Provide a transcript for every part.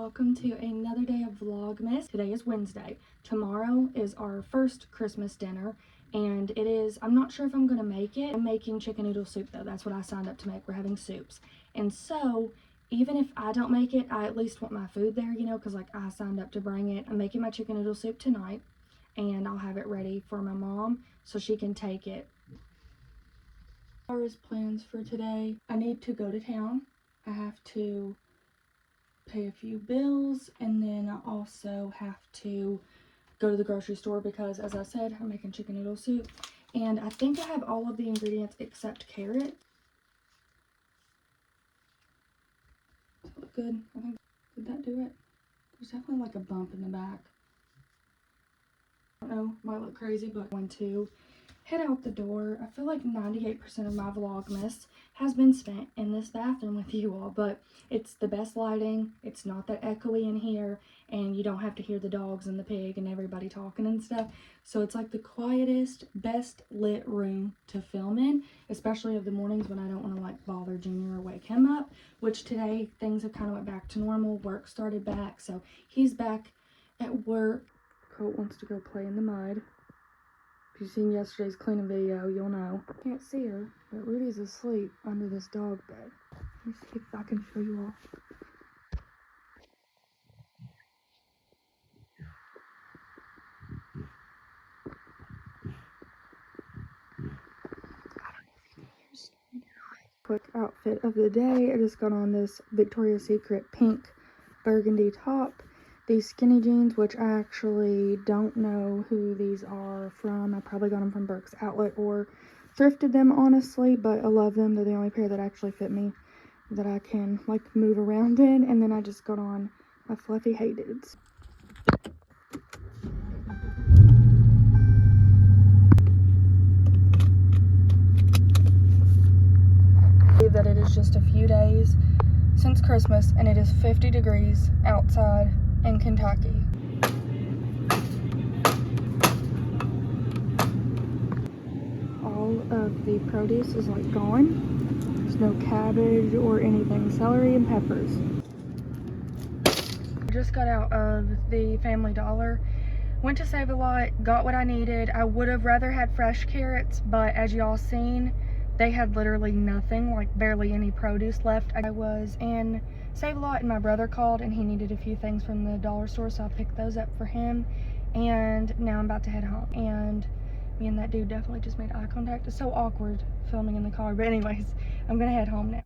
welcome to another day of Vlogmas. Today is Wednesday. Tomorrow is our first Christmas dinner, and I'm not sure if I'm gonna make it. I'm making chicken noodle soup though. That's what I signed up to make. We're having soups. And so, even if I don't make it, I at least want my food there, because like I signed up to bring it. I'm making my chicken noodle soup tonight, and I'll have it ready for my mom so she can take it. As far as plans for today, I need to go to town. I have to pay a few bills, and then I also have to go to the grocery store because, as I said, I'm making chicken noodle soup, and I think I have all of the ingredients except carrot. Does that look good? I think, did that do it? There's definitely like a bump in the back. I don't know, might look crazy, but I'm going to head out the door. I feel like 98% of my Vlogmas has been spent in this bathroom with you all, but it's the best lighting. It's not that echoey in here, and you don't have to hear the dogs and the pig and everybody talking and stuff. So it's like the quietest, best lit room to film in, especially of the mornings when I don't want to like bother Junior or wake him up, which today things have kind of went back to normal. Work started back, so he's back at work. Colt wants to go play in the mud. If you've seen yesterday's cleaning video, you'll know. Can't see her, but Rudy's asleep under this dog bed. Let me see if I can show you all. Quick outfit of the day. I just got on this Victoria's Secret pink burgundy top. These skinny jeans, which I actually don't know who these are from. I probably got them from Burke's Outlet or thrifted them, honestly, but I love them. They're the only pair that actually fit me that I can like move around in. And then I just got on my fluffy Hey Dudes. That it is just a few days since Christmas, and it is 50 degrees outside in Kentucky. All of the produce is like gone. There's no cabbage or anything. Celery and peppers. I just got out of the Family Dollar. Went to Save a Lot, got what I needed. I would have rather had fresh carrots, but as y'all seen, they had literally nothing, like barely any produce left. I was in Save a Lot and my brother called and he needed a few things from the dollar store, so I picked those up for him. And now I'm about to head home. And me and that dude definitely just made eye contact. It's so awkward filming in the car, but anyways, I'm gonna head home now.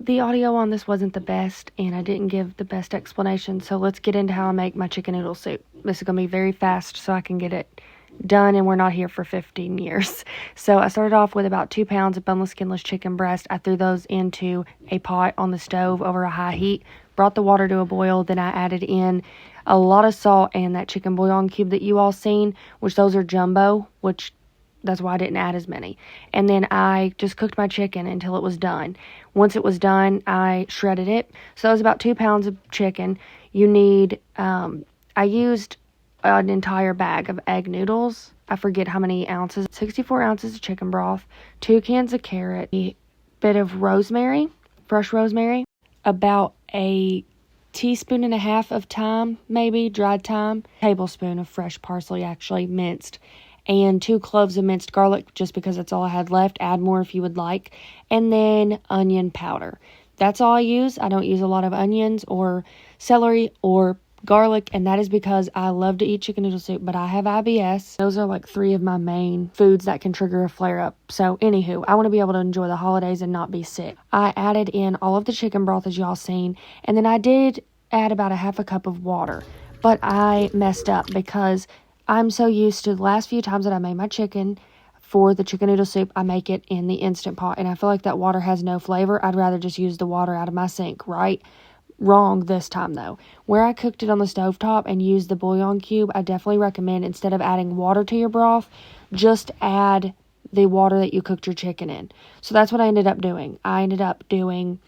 The audio on this wasn't the best, and I didn't give the best explanation, so let's get into how I make my chicken noodle soup. This is gonna be very fast so I can get it done, and we're not here for 15 years. So I started off with about 2 pounds of boneless, skinless chicken breast. I threw those into a pot on the stove over a high heat, brought the water to a boil. Then I added in a lot of salt and that chicken bouillon cube that you all seen, which those are jumbo, which that's why I didn't add as many. And then I just cooked my chicken until it was done. Once it was done, I shredded it. So that was about 2 pounds of chicken. You need, I used an entire bag of egg noodles. I forget how many ounces. 64 ounces of chicken broth, 2 cans of carrot, a bit of rosemary, fresh rosemary, about a teaspoon and a half of thyme, maybe dried thyme, tablespoon of fresh parsley, actually minced, and 2 cloves of minced garlic, just because that's all I had left. Add more if you would like. And then onion powder. That's all I use. I don't use a lot of onions or celery or garlic, and that is because I love to eat chicken noodle soup, but I have IBS. Those are like 3 of my main foods that can trigger a flare-up. So anywho, I want to be able to enjoy the holidays and not be sick. I added in all of the chicken broth, as y'all seen, and then I did add about a half a cup of water, but I messed up because I'm so used to the last few times that I made my chicken for the chicken noodle soup, I make it in the Instant Pot, and I feel like that water has no flavor. I'd rather just use the water out of my sink, right? Wrong this time though. Where I cooked it on the stovetop and used the bouillon cube, I definitely recommend, instead of adding water to your broth, just add the water that you cooked your chicken in. So that's what I ended up doing. I ended up doing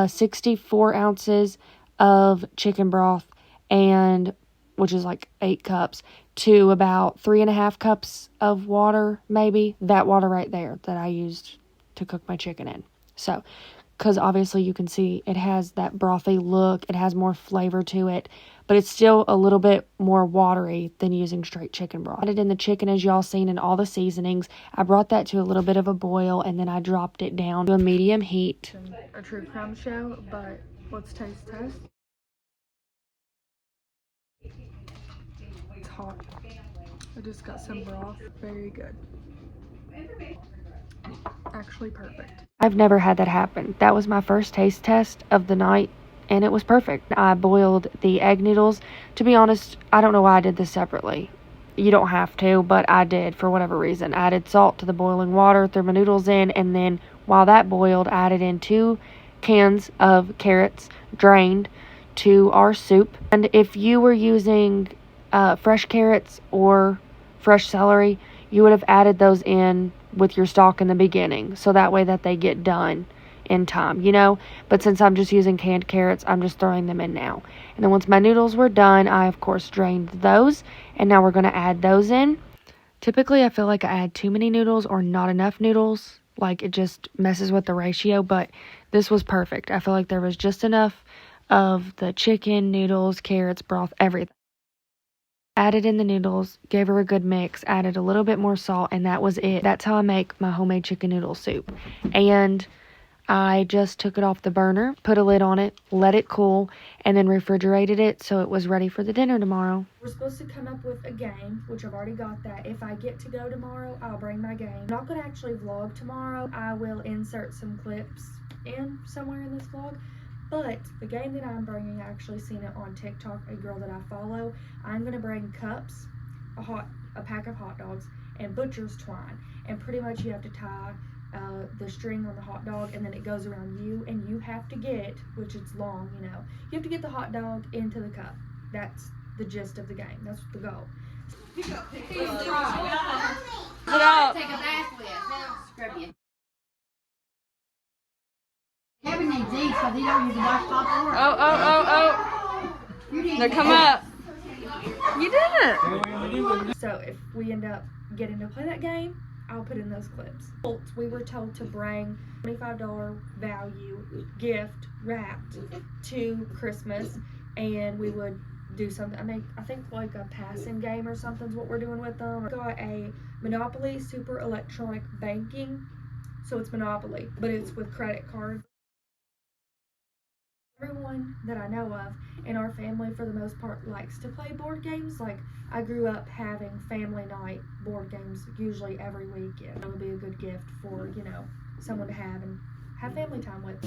64 ounces of chicken broth, and which is like 8 cups, to about 3.5 cups of water, maybe. That water right there that I used to cook my chicken in. So because obviously you can see it has that brothy look. It has more flavor to it, but it's still a little bit more watery than using straight chicken broth. Added in the chicken, as y'all seen, and all the seasonings. I brought that to a little bit of a boil, and then I dropped it down to a medium heat. A true crumb show, but let's taste test. It's hot. I just got some broth. Very good. Actually perfect. I've never had that happen. That was my first taste test of the night, and it was perfect. I boiled the egg noodles. To be honest, I don't know why I did this separately. You don't have to, but I did for whatever reason. I added salt to the boiling water, threw my noodles in, and then while that boiled, I added in 2 cans of carrots, drained, to our soup. And if you were using fresh carrots or fresh celery, you would have added those in with your stock in the beginning, so that way that they get done in time, you know. But since I'm just using canned carrots, I'm just throwing them in now. And then once my noodles were done, I of course drained those, and now we're going to add those in. Typically I feel like I add too many noodles or not enough noodles, like it just messes with the ratio, but this was perfect. I feel like there was just enough of the chicken, noodles, carrots, broth, everything. Added in the noodles, gave her a good mix, added a little bit more salt, and that was it. That's how I make my homemade chicken noodle soup. And I just took it off the burner, put a lid on it, let it cool, and then refrigerated it so it was ready for the dinner tomorrow. We're supposed to come up with a game, which I've already got that. If I get to go tomorrow, I'll bring my game. I'm not going to actually vlog tomorrow. I will insert some clips in somewhere in this vlog. But the game that I'm bringing, I actually seen it on TikTok, a girl that I follow. I'm going to bring cups, a pack of hot dogs, and butcher's twine. And pretty much you have to tie the string on the hot dog, and then it goes around you, and you have to get, which it's long, you know, you have to get the hot dog into the cup. That's the gist of the game. That's the goal. Pick up. Take a bath with. Scrub you. Kevin needs these because he don't use the washcloth or. Oh. Now come up. You did it. So if we end up getting to play that game, I'll put in those clips. We were told to bring $25 value gift wrapped to Christmas, and we would do something. I think like a passing game or something's what we're doing with them. Got a Monopoly Super Electronic Banking, so it's Monopoly, but it's with credit cards. Everyone that I know of in our family, for the most part, likes to play board games. Like, I grew up having family night board games usually every weekend. It would be a good gift for, you know, someone to have and have family time with.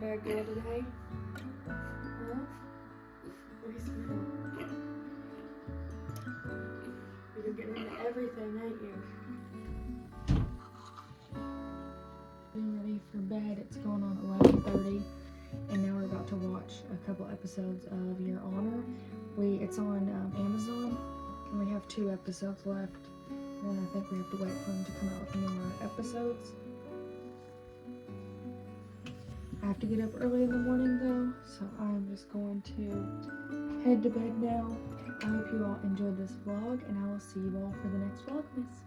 Bad girl today? Huh? What are you smiling? You're getting into everything, ain't you? Getting ready for bed. It's going on 11:30, and now we're about to watch a couple episodes of Your Honor. It's on Amazon, and we have 2 episodes left. And then I think we have to wait for them to come out with more episodes. I have to get up early in the morning though, so I'm just going to head to bed now. I hope you all enjoyed this vlog, and I will see you all for the next Vlogmas.